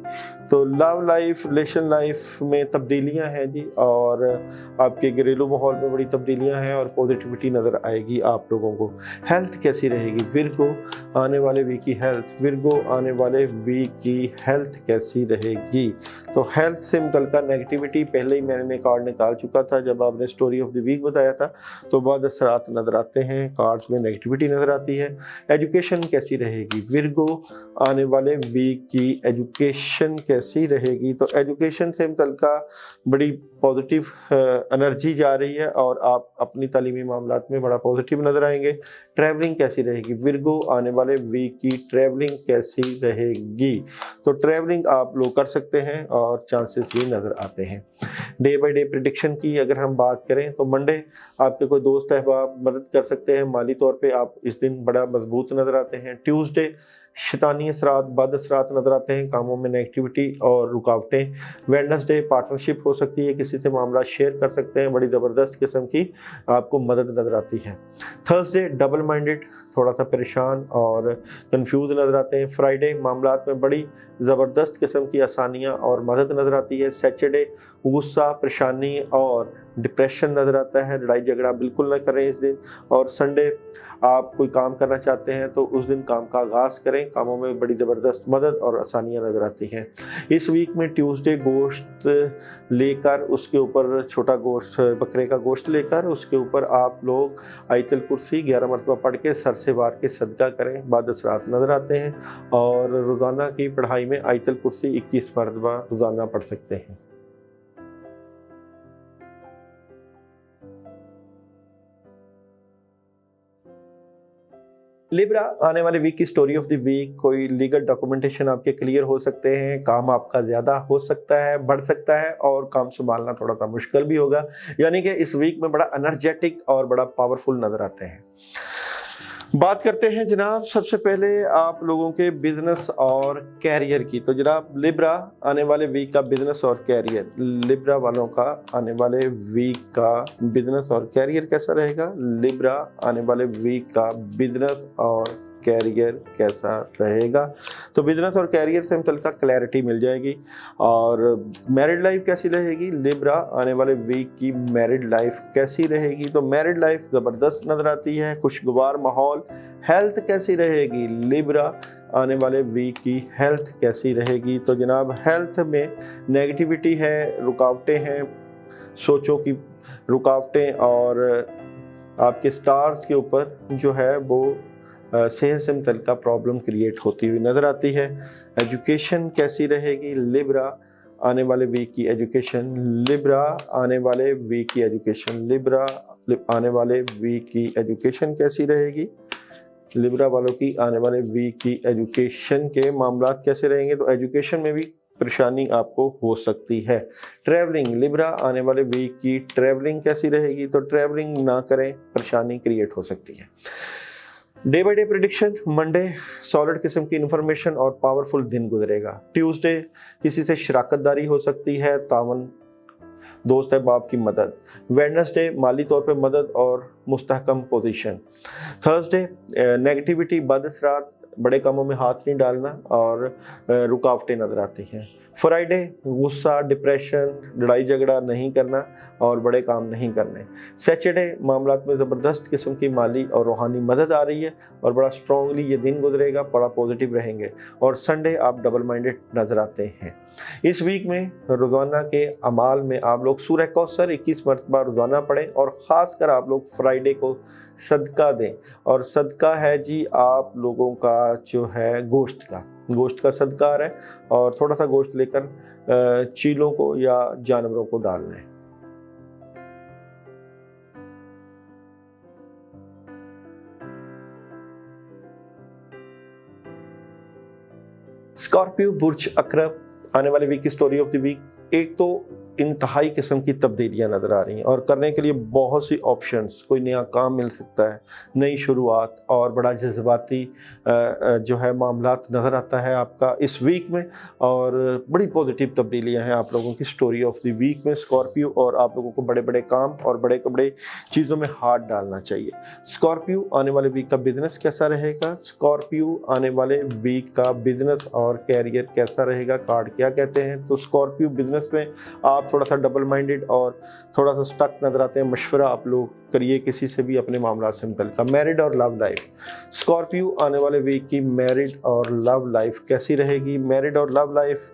तो लव लाइफ, रिलेशन लाइफ में तब्दीलियां हैं जी, और आपके घरेलू माहौल में बड़ी तब्दीलियां हैं और पॉजिटिविटी नज़र आएगी आप लोगों को। हेल्थ कैसी रहेगी विर्गो आने वाले वीक की हेल्थ, विर्गो आने वाले वीक की हेल्थ कैसी रहेगी। तो हेल्थ से मुतल्लिका नेगेटिविटी पहले ही मैंने कार्ड निकाल चुका था जब आपने स्टोरी ऑफ द वीक बताया था, तो बाद असरात नज़र आते हैं, कार्ड्स में नेगेटिविटी नज़र आती है। एजुकेशन कैसी रहेगी विर्गो आने वाले वीक की एजुकेशन कैसी रहेगी। तो एजुकेशन से मुतल्लिका बड़ी पॉजिटिव एनर्जी जा रही है और आप अपनी तालीमी मामलात में बड़ा पॉजिटिव नज़र आएंगे। ट्रैवलिंग कैसी रहेगी विर्गो आने वाले वीक की ट्रैवलिंग कैसी रहेगी। तो ट्रैवलिंग आप लोग कर सकते हैं और चांसेस भी नज़र आते हैं। डे बाई डे प्रिडिक्शन की अगर हम बात करें तो मंडे आपके कोई दोस्त अहबाब मदद कर सकते हैं, माली तौर पे आप इस दिन बड़ा मजबूत नज़र आते हैं। ट्यूसडे शैतानी असरात, बद असरात नज़र आते हैं, कामों में नेगेटिविटी और रुकावटें। वेडनेसडे पार्टनरशिप हो सकती है, किसी से मामला शेयर कर सकते हैं, बड़ी ज़बरदस्त किस्म की आपको मदद नज़र आती है। थर्सडे डबल माइंडेड, थोड़ा सा परेशान और कंफ्यूज नज़र आते हैं। फ्राइडे मामलात में बड़ी ज़बरदस्त किस्म की आसानियाँ और मदद नज़र आती है। सैटरडे गुस्सा, परेशानी और डिप्रेशन नज़र आता है, लड़ाई झगड़ा बिल्कुल ना करें इस दिन। और संडे आप कोई काम करना चाहते हैं तो उस दिन काम का आगाज़ करें, कामों में बड़ी ज़बरदस्त मदद और आसानियाँ नज़र आती हैं। इस वीक में ट्यूसडे गोश्त लेकर उसके ऊपर छोटा गोश्त, बकरे का गोश्त लेकर उसके ऊपर आप लोग आयतल कुर्सी 11 मरतबा पढ़ के सर से वार के सदका करें, बाद असरात नज़र आते हैं। और रोज़ाना की पढ़ाई में आयतल कुर्सी 21 मरतबा रोज़ाना पढ़ सकते हैं। लिब्रा आने वाले वीक की स्टोरी ऑफ द वीक, कोई लीगल डॉक्यूमेंटेशन आपके क्लियर हो सकते हैं, काम आपका ज़्यादा हो सकता है, बढ़ सकता है और काम संभालना थोड़ा सा मुश्किल भी होगा। यानी कि इस वीक में बड़ा एनर्जेटिक और बड़ा पावरफुल नज़र आते हैं। बात करते हैं जनाब सबसे पहले आप लोगों के बिजनेस और कैरियर की। तो जनाब लिब्रा आने वाले वीक का बिजनेस और कैरियर, लिब्रा वालों का आने वाले वीक का बिजनेस और कैरियर कैसा रहेगा? लिब्रा आने वाले वीक का बिजनेस और कैरियर कैसा रहेगा? तो बिजनेस और कैरियर से मतलब का क्लैरिटी मिल जाएगी। और मैरिड लाइफ कैसी रहेगी? लिब्रा आने वाले वीक की मैरिड लाइफ कैसी रहेगी? तो मैरिड लाइफ ज़बरदस्त नज़र आती है, खुशगवार माहौल। हेल्थ कैसी रहेगी? लिब्रा आने वाले वीक की हेल्थ कैसी रहेगी? तो जनाब हेल्थ में नेगेटिविटी है, रुकावटें हैं, सोचों की रुकावटें और आपके स्टार्स के ऊपर जो है वो सेहत से मुतल्लिक़ प्रॉब्लम क्रिएट होती हुई नज़र आती है। एजुकेशन कैसी रहेगी? लिब्रा आने वाले वीक की एजुकेशन, लिब्रा आने वाले वीक की एजुकेशन, लिब्रा आने वाले वीक की एजुकेशन कैसी रहेगी? लिब्रा वालों की आने वाले वीक की एजुकेशन के मामलात कैसे रहेंगे? तो एजुकेशन में भी परेशानी आपको हो सकती है। ट्रैवलिंग, लिब्रा आने वाले वीक की ट्रैवलिंग कैसी रहेगी? तो ट्रैवलिंग ना करें, परेशानी क्रिएट हो सकती है। Day by day prediction, Monday solid किस्म की इन्फॉर्मेशन और पावरफुल दिन गुजरेगा। ट्यूसडे किसी से शराकतदारी हो सकती है, तावन दोस्त है बाप की मदद। वेडनेसडे माली तौर पे मदद और मुस्तहकम पोजीशन। थर्सडे नेगेटिविटी, बदअसरात, बड़े कामों में हाथ नहीं डालना और रुकावटें नज़र आती हैं। फ्राइडे गुस्सा, डिप्रेशन, लड़ाई झगड़ा नहीं करना और बड़े काम नहीं करने। सैटरडे मामलात में ज़बरदस्त किस्म की माली और रूहानी मदद आ रही है और बड़ा स्ट्रॉन्गली ये दिन गुजरेगा, बड़ा पॉजिटिव रहेंगे। और संडे आप डबल माइंडेड नज़र आते हैं। इस वीक में रोज़ाना के अमाल में आप लोग सूरह कौसर 21 मरतबा रोज़ाना पढ़ें और ख़ासकर आप लोग फ्राइडे को सदका दें। और सदका है जी आप लोगों का जो है गोश्त का सदका है और थोड़ा सा गोश्त लेकर चीलों को या जानवरों को डालना है। स्कॉर्पियो बुर्ज अकरब आने वाले वीक की स्टोरी ऑफ द वीक, एक तो इंतहाई किस्म की तब्दीलियां नज़र आ रही हैं और करने के लिए बहुत सी ऑप्शंस, कोई नया काम मिल सकता है, नई शुरुआत और बड़ा जज्बाती जो है मामलात नज़र आता है आपका इस वीक में। और बड़ी पॉजिटिव तब्दीलियां हैं आप लोगों की स्टोरी ऑफ द वीक में स्कॉर्पियो। और आप लोगों को बड़े बड़े काम और बड़े चीज़ों में हाथ डालना चाहिए। स्कॉर्पियो आने वाले वीक का बिजनेस कैसा रहेगा? स्कॉर्पियो आने वाले वीक का बिजनेस और कैरियर कैसा रहेगा? कार्ड क्या कहते हैं? तो स्कॉर्पियो बिजनेस में आप थोड़ा सा डबल माइंडेड और थोड़ा सा स्टक नजर आते हैं। मशवरा आप लोग करिए किसी से भी अपने मामला से मुतल्लिक़। मैरिड और लव लाइफ, स्कॉर्पियो आने वाले वीक की मैरिड और लव लाइफ कैसी रहेगी? मैरिड और लव लाइफ,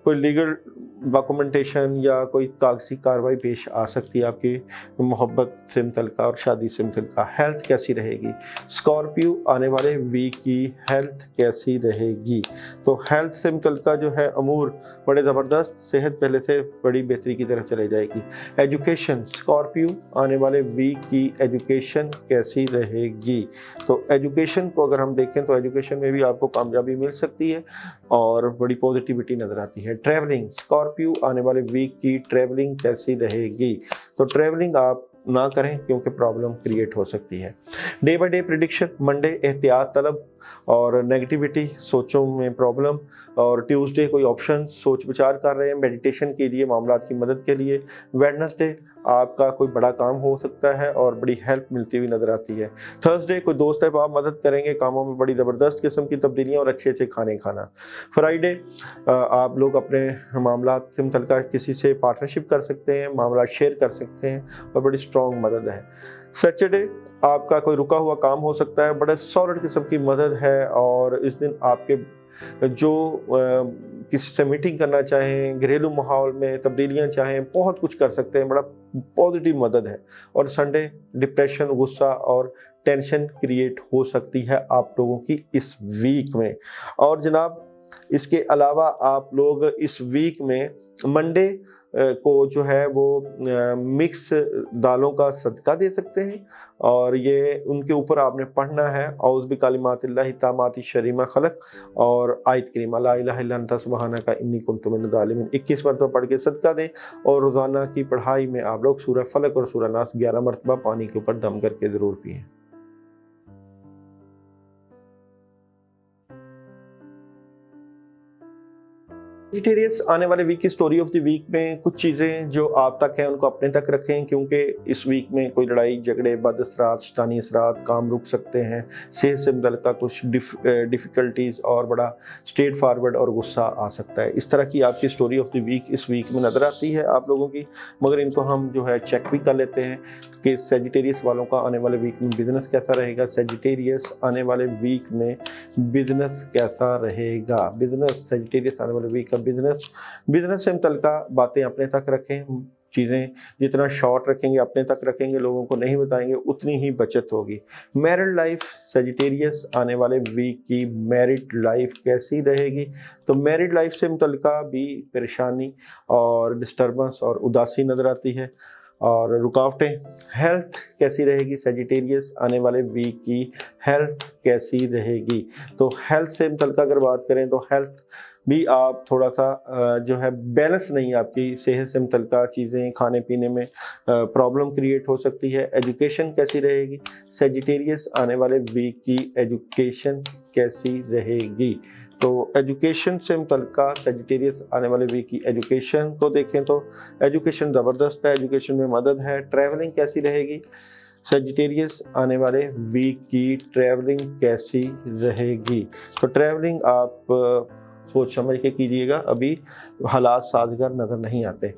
कोई लीगल डॉक्यूमेंटेशन या कोई कागजी कार्रवाई पेश आ सकती है आपकी मोहब्बत से मुतल्लिक़ और शादी से मुतल्लिक़। हेल्थ कैसी रहेगी? स्कॉर्पियो आने वाले वीक की हेल्थ कैसी रहेगी? तो हेल्थ से मुतल्लिक़ जो है अमूर बड़े ज़बरदस्त, सेहत पहले से बड़ी बेहतरी की तरफ चले जाएगी। एजुकेशन, स्कॉर्पियो आने वाले वीक की एजुकेशन कैसी रहेगी? तो एजुकेशन को अगर हम देखें तो एजुकेशन में भी आपको कामयाबी मिल सकती है और बड़ी पॉजिटिविटी नज़र आती है। ट्रैवलिंग, स्कॉर्पियो आने वाले वीक की ट्रैवलिंग कैसी रहेगी? तो ट्रैवलिंग आप ना करें क्योंकि प्रॉब्लम क्रिएट हो सकती है। Day by day prediction, Monday एहतियात तलब और नेगेटिविटी, सोचों में प्रॉब्लम। और ट्यूसडे कोई ऑप्शन सोच विचार कर रहे हैं मेडिटेशन के लिए, मामलात की मदद के लिए। वेडनेसडे आपका कोई बड़ा काम हो सकता है और बड़ी हेल्प मिलती हुई नज़र आती है। थर्सडे कोई दोस्त है आप मदद करेंगे कामों में, बड़ी ज़बरदस्त किस्म की तब्दीलियाँ और अच्छे अच्छे खाने खाना। फ्राइडे आप लोग अपने मामलात से मुतल्लिक़ किसी से पार्टनरशिप कर सकते हैं, मामला शेयर कर सकते हैं और बड़ी स्ट्रॉन्ग मदद है। सैटरडे आपका कोई रुका हुआ काम हो सकता है, बड़े सॉलिड किस्म की मदद है और इस दिन आपके जो किसी से मीटिंग करना चाहें, घरेलू माहौल में तब्दीलियां चाहें, बहुत कुछ कर सकते हैं, बड़ा पॉजिटिव मदद है। और संडे डिप्रेशन, गुस्सा और टेंशन क्रिएट हो सकती है आप लोगों की इस वीक में। और जनाब इसके अलावा आप लोग इस वीक में मंडे को जो है वो मिक्स दालों का सदका दे सकते हैं और ये उनके ऊपर आपने पढ़ना है औज़ बिकलिमातिल्लाहि ताम्माति शर्रि खलक और आयत करीमा ला इलाहा इल्ला अंता सुब्हानका इन्नी कुन्तु मिनज़ ज़ालिमीन 21 मरतबा पढ़ के सदका दें। और रोज़ाना की पढ़ाई में आप लोग सूरह फलक और सूरह नास 11 मरतबा पानी के ऊपर दम करके ज़रूर पिएँ। वेजिटेरियंस आने वाले वीक की स्टोरी ऑफ द वीक में कुछ चीज़ें जो आप तक हैं उनको अपने तक रखें, क्योंकि इस वीक में कोई लड़ाई झगड़े, बद असरात, शैतानी असरात, काम रुक सकते हैं, सेहत से मुतल्लिक़ कुछ डिफ़िकल्टीज़ और बड़ा स्ट्रेट फॉरवर्ड और गुस्सा आ सकता है। इस तरह की आपकी स्टोरी ऑफ द वीक इस वीक में नज़र आती है आप लोगों की, मगर इनको हम जो है चेक भी कर लेते हैं कि सेजिटेरियस वालों का आने वाले वीक में बिज़नेस कैसा रहेगा। सेजिटेरियस आने वाले वीक में बिज़नेस कैसा रहेगा, बिज़नेस सेजिटेरियस आने वाले वीक का बिजनेस से मुतल्लिका बातें अपने तक रखें। चीज़ें जितना शॉर्ट रखेंगे, अपने तक रखेंगे, लोगों को नहीं बताएंगे, उतनी ही बचत होगी। मैरिड लाइफ, सेजिटेरियस आने वाले वीक की मैरिड लाइफ कैसी रहेगी? तो मैरिड लाइफ से मुतल्लिका भी परेशानी और डिस्टर्बेंस और उदासी नज़र आती है और रुकावटें। हेल्थ कैसी रहेगी? सेजिटेरियस आने वाले वीक की हेल्थ कैसी रहेगी? तो हेल्थ से मुतल्लिका अगर बात करें तो हेल्थ भी आप थोड़ा सा जो है बैलेंस नहीं, आपकी सेहत से मुतल्लिका चीज़ें खाने पीने में प्रॉब्लम क्रिएट हो सकती है। एजुकेशन कैसी रहेगी? सेजिटेरियस आने वाले वीक की एजुकेशन कैसी रहेगी? तो एजुकेशन से मुतल्लिका सेजिटेरियस आने वाले वीक की एजुकेशन को देखें तो एजुकेशन ज़बरदस्त है, एजुकेशन में मदद है। ट्रैवलिंग कैसी रहेगी? सेजिटेरियस आने वाले वीक की ट्रैवलिंग कैसी रहेगी? तो ट्रैवलिंग आप सोच समझ के कीजिएगा, अभी हालात साजगार नज़र नहीं आते।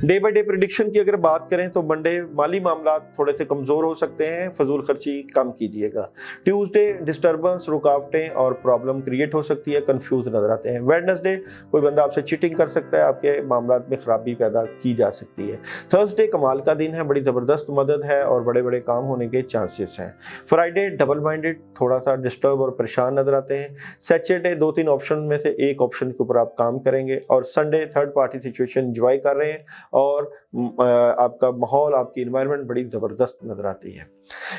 डे बाय डे प्रेडिक्शन की अगर बात करें तो मंडे माली मामला थोड़े से कमज़ोर हो सकते हैं, फजूल खर्ची कम कीजिएगा। ट्यूसडे डिस्टर्बेंस, रुकावटें और प्रॉब्लम क्रिएट हो सकती है, कंफ्यूज नज़र आते हैं। वेडनेसडे कोई बंदा आपसे चीटिंग कर सकता है, आपके मामला में ख़राबी पैदा की जा सकती है। थर्सडे कमाल का दिन है, बड़ी ज़बरदस्त मदद है और बड़े बड़े काम होने के चांसेस हैं। फ्राइडे डबल माइंडेड, थोड़ा सा डिस्टर्ब और परेशान नज़र आते हैं। सैटरडे 2-3 ऑप्शन में से एक ऑप्शन के ऊपर आप काम करेंगे और Sunday third party situation enjoy कर रहे हैं और आपका माहौल, आपकी एनवायरनमेंट बड़ी ज़बरदस्त नज़र आती है।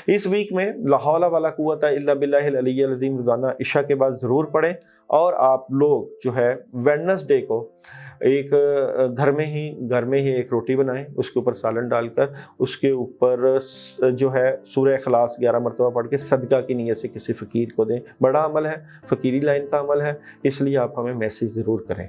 इस वीक में ला हौला वला कुव्वता इल्ला बिल्लाहिल अलिय्यिल अज़ीम रोज़ाना इशा के बाद ज़रूर पढ़ें और आप लोग जो है वेडनेसडे को एक घर में ही एक रोटी बनाएं, उसके ऊपर सालन डालकर उसके ऊपर जो है सूरह इखलास 11 मरतबा पढ़ के सदका की नीयत से किसी फ़कीर को दें। बड़ा अमल है, फ़कीरी लाइन का अमल है, इसलिए आप हमें मैसेज ज़रूर करें।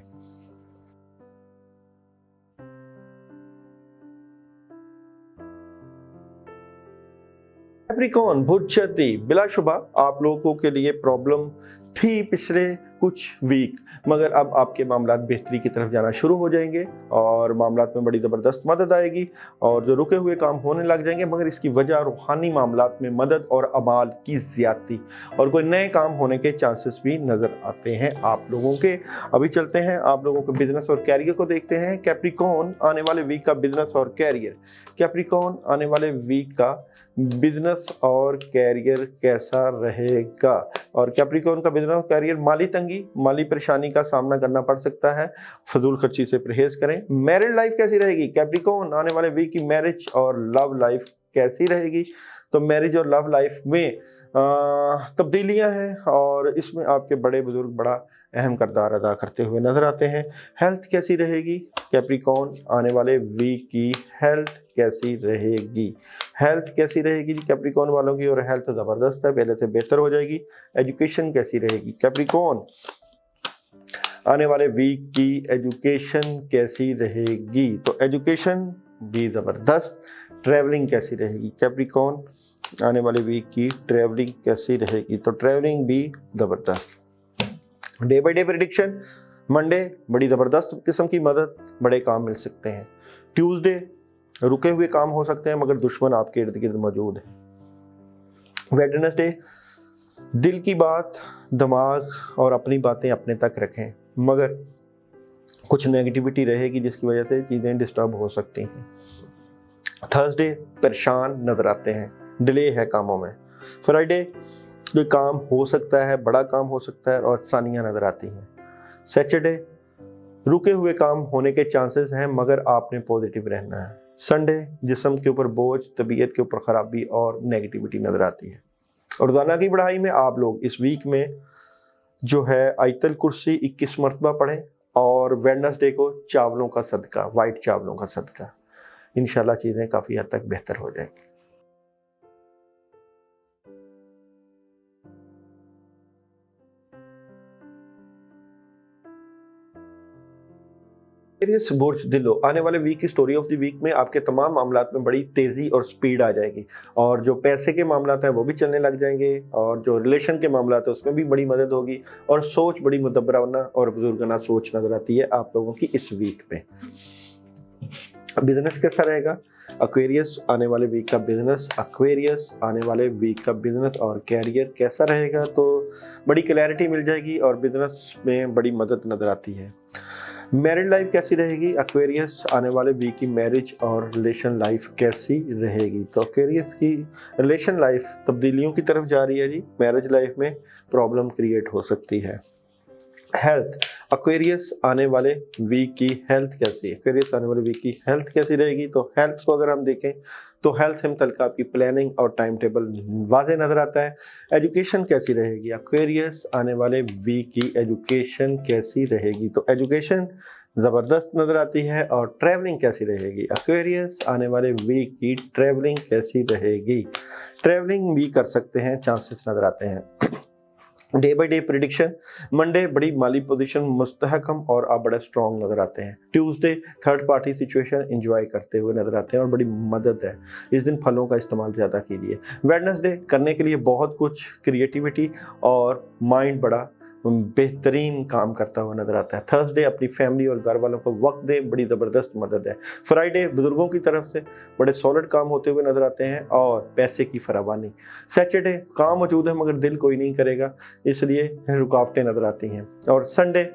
कैप्रिकॉर्न भुजचती, बिलाशुबा आप लोगों के लिए प्रॉब्लम थी पिछले कुछ वीक, मगर अब आपके मामलात बेहतरी की तरफ जाना शुरू हो जाएंगे और मामलात में बड़ी ज़बरदस्त मदद आएगी और जो रुके हुए काम होने लग जाएंगे, मगर इसकी वजह रूहानी मामलात में मदद और अमाल की ज़्यादती और कोई नए काम होने के चांसेस भी नज़र आते हैं आप लोगों के। अभी चलते हैं आप लोगों के बिजनेस और कैरियर को देखते हैं। कैप्रिकॉर्न आने वाले वीक का बिजनेस और कैरियर, कैप्रिकॉर्न आने वाले वीक का बिजनेस और कैरियर कैसा रहेगा? और कैप्रिकॉर्न का बिजनेस और कैरियर, माली तंगी, माली परेशानी का सामना करना पड़ सकता है, फजूल खर्ची से परहेज करें। मैरिड लाइफ कैसी रहेगी? कैप्रिकॉर्न आने वाले वीक की मैरिज और लव लाइफ कैसी रहेगी? तो मैरिज और लव लाइफ में तब्दीलियां हैं और इसमें आपके बड़े बुजुर्ग बड़ा अहम किरदार अदा करते हुए नजर आते हैं। हेल्थ कैसी रहेगी? कैप्रिकॉर्न आने वाले वीक की हेल्थ कैसी रहेगी? हेल्थ कैसी रहेगी जी कैप्रिकॉर्न वालों की? और हेल्थ ज़बरदस्त है, पहले से बेहतर हो जाएगी। एजुकेशन कैसी रहेगी? कैप्रिकॉर्न आने वाले वीक की एजुकेशन कैसी रहेगी? तो एजुकेशन भी ज़बरदस्त। ट्रैवलिंग कैसी रहेगी? कैप्रिकॉर्न आने वाले वीक की ट्रैवलिंग कैसी रहेगी? तो ट्रैवलिंग भी ज़बरदस्त। Day by day prediction, Monday बड़ी ज़बरदस्त किस्म की मदद, बड़े काम मिल सकते हैं। ट्यूसडे रुके हुए काम हो सकते हैं मगर दुश्मन आपके इर्द गिर्द मौजूद है। वेडनेसडे दिल की बात, दिमाग और अपनी बातें अपने तक रखें, मगर कुछ नेगेटिविटी रहेगी जिसकी वजह से चीज़ें डिस्टर्ब हो सकती हैं। थर्सडे परेशान नजर आते हैं, डिले है कामों में। फ्राइडे कोई काम हो सकता है, बड़ा काम हो सकता है और आसानियाँ नजर आती हैं। सैटरडे रुके हुए काम होने के चांसेस हैं मगर आपने पॉजिटिव रहना है। संडे जिस्म के ऊपर बोझ, तबीयत के ऊपर ख़राबी और नेगेटिविटी नज़र आती है। और रोज़ाना की पढ़ाई में आप लोग इस वीक में जो है आयतल कुर्सी 21 मरतबा पढ़ें और वेडनेसडे को चावलों का सदका, वाइट चावलों का सदका, इंशाल्लाह चीज़ें काफ़ी हद तक बेहतर हो जाएंगी। एक्वेरियस बुर्ज दिलो, आने वाले वीक की स्टोरी ऑफ द वीक में आपके तमाम मामलात में बड़ी तेज़ी और स्पीड आ जाएगी, और जो पैसे के मामलात हैं वो भी चलने लग जाएंगे, और जो रिलेशन के मामलात हैं उसमें भी बड़ी मदद होगी, और सोच बड़ी मुदब्बराना और बुजुर्गाना सोच नजर आती है आप लोगों की इस वीक में। बिजनेस कैसा रहेगा? एक्वेरियस आने वाले वीक का बिजनेस, एक्वेरियस आने वाले वीक का बिजनेस और कैरियर कैसा रहेगा, तो बड़ी क्लैरिटी मिल जाएगी और बिजनेस में बड़ी मदद नजर आती है। मैरिड लाइफ कैसी रहेगी? एक्वेरियस आने वाले वीक की मैरिज और रिलेशन लाइफ कैसी रहेगी? तो एक्वेरियस की रिलेशन लाइफ तब्दीलियों की तरफ जा रही है जी, मैरिज लाइफ में प्रॉब्लम क्रिएट हो सकती है। हेल्थ, एक्वेरियस आने वाले वीक की हेल्थ कैसी है? एक्वेरियस आने वाले वीक की हेल्थ कैसी रहेगी? तो हेल्थ को अगर हम देखें तो हेल्थ से मुतल्लिक़ आपकी प्लानिंग और टाइम टेबल वाज़े नज़र आता है। एजुकेशन कैसी रहेगी? एक्वेरियस आने वाले वीक की एजुकेशन कैसी रहेगी? तो एजुकेशन ज़बरदस्त नज़र आती है। और ट्रैवलिंग कैसी रहेगी? एक्वेरियस आने वाले वीक की ट्रैवलिंग कैसी रहेगी? ट्रैवलिंग भी कर सकते हैं, चांसेस नज़र आते हैं। Day by day prediction, Monday बड़ी माली पोजीशन मुस्तहकम और आप बड़े स्ट्रॉन्ग नज़र आते हैं। Tuesday third party situation enjoy करते हुए नज़र आते हैं और बड़ी मदद है, इस दिन फलों का इस्तेमाल ज़्यादा कीजिए। वेडनेसडे करने के लिए बहुत कुछ क्रिएटिविटी और माइंड बड़ा बेहतरीन काम करता हुआ नजर आता है। थर्सडे अपनी फैमिली और घर वालों को वक्त दे, बड़ी ज़बरदस्त मदद है। फ्राइडे बुजुर्गों की तरफ से बड़े सॉलिड काम होते हुए नजर आते हैं और पैसे की फरावानी। सैटरडे काम मौजूद है मगर दिल कोई नहीं करेगा, इसलिए रुकावटें नजर आती हैं। और संडे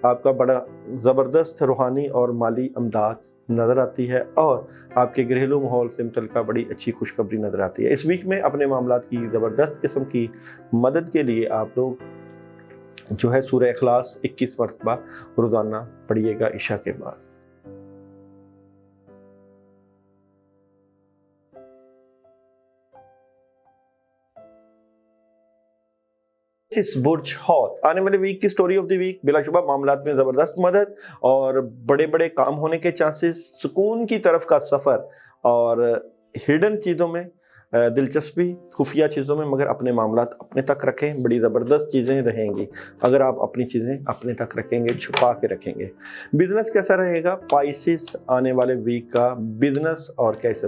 आपका बड़ा ज़बरदस्त रूहानी और माली अमदाद नज़र आती है और आपके घरेलू माहौल से मुतल्लिक़ बड़ी अच्छी खुशखबरी नज़र आती है। इस वीक में अपने मामलात की ज़बरदस्त किस्म की मदद के लिए आप लोग जो है सूरह इखलास 21 मरतबा रोज़ाना पढ़िएगा इशा के बाद। इस बुर्ज हौत, आने वाले वीक की स्टोरी ऑफ द वीक, बिलाशुबा मामलात में ज़बरदस्त मदद और बड़े बड़े काम होने के चांसेस, सुकून की तरफ का सफ़र और हिडन चीज़ों में दिलचस्पी, खुफिया चीज़ों में, मगर अपने मामलात अपने तक रखें, बड़ी ज़बरदस्त चीज़ें रहेंगी अगर आप अपनी चीज़ें अपने तक रखेंगे, छुपा के रखेंगे। बिजनेस कैसा रहेगा? पाइसिस आने वाले वीक का बिजनेस और कैसे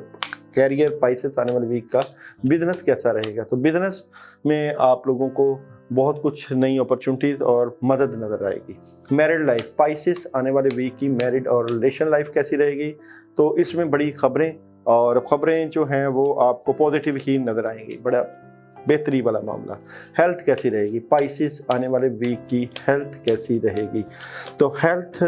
कैरियर, पाइसिस आने वाले वीक का बिजनेस कैसा रहेगा? तो बिजनेस में आप लोगों को बहुत कुछ नई अपॉर्चुनिटीज़ और मदद नज़र आएगी। मैरिड लाइफ, पाइसिस आने वाले वीक की मैरिड और रिलेशन लाइफ कैसी रहेगी? तो इसमें बड़ी खबरें जो हैं वो आपको पॉजिटिव ही नज़र आएंगी, बड़ा बेहतरी वाला मामला। हेल्थ कैसी रहेगी? पाइसिस आने वाले वीक की हेल्थ कैसी रहेगी? तो हेल्थ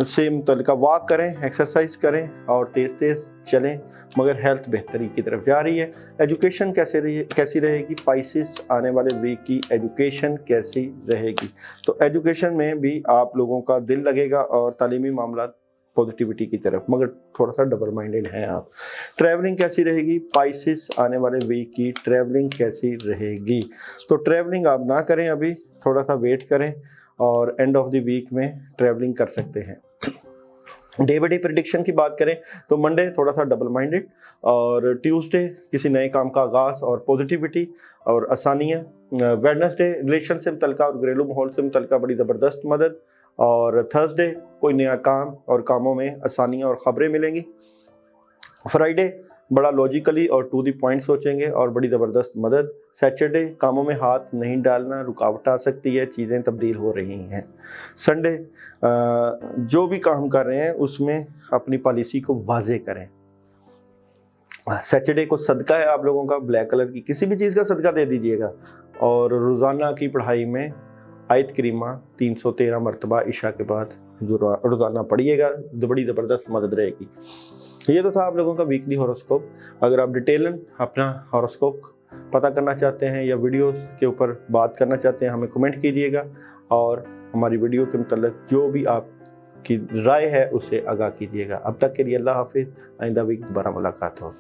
से मुतल्लिक़ वॉक करें, एक्सरसाइज करें और तेज़ चलें, मगर हेल्थ बेहतरी की तरफ जा रही है। एजुकेशन कैसी रहेगी? पाइसिस आने वाले वीक की एजुकेशन कैसी रहेगी? तो एजुकेशन में भी आप लोगों का दिल लगेगा और तालीमी मामला पॉजिटिविटी की तरफ, मगर थोड़ा सा डबल माइंडेड हैं आप। ट्रैवलिंग कैसी रहेगी? पाइसिस आने वाले वीक की ट्रैवलिंग कैसी रहेगी? तो ट्रैवलिंग आप ना करें, अभी थोड़ा सा वेट करें और एंड ऑफ द वीक में ट्रैवलिंग कर सकते हैं। डे बाई डे प्रिडिक्शन की बात करें तो मंडे थोड़ा सा डबल माइंडेड और ट्यूसडे किसी नए काम का आगाज़ और पॉजिटिविटी और आसानियाँ। वेडनेसडे रिलेशन से मुतल्लिक़ और घरेलू माहौल से मुतल्लिक़ बड़ी ज़बरदस्त मदद, और थर्सडे कोई नया काम और कामों में आसानियाँ और ख़बरें मिलेंगी। फ्राइडे बड़ा लॉजिकली और टू द पॉइंट सोचेंगे और बड़ी ज़बरदस्त मदद। सैटरडे कामों में हाथ नहीं डालना, रुकावट आ सकती है, चीज़ें तब्दील हो रही हैं। संडे जो भी काम कर रहे हैं उसमें अपनी पॉलिसी को वाज़े करें। सैटरडे को सदका है आप लोगों का, ब्लैक कलर की किसी भी चीज़ का सदका दे दीजिएगा। और रोज़ाना की पढ़ाई में आयत करीमा 313 मरतबा इशा के बाद रोज़ाना पढ़िएगा, बड़ी ज़बरदस्त मदद रहेगी। ये तो था आप लोगों का वीकली हॉरोस्कोप। अगर आप डिटेलन अपना हॉरोस्कोप पता करना चाहते हैं या वीडियोस के ऊपर बात करना चाहते हैं, हमें कमेंट कीजिएगा और हमारी वीडियो के मतलब जो भी आपकी राय है उसे आगाह कीजिएगा। अब तक के लिए अल्लाह हाफिज़, आइंदा वीक दोबारा मुलाकात हो।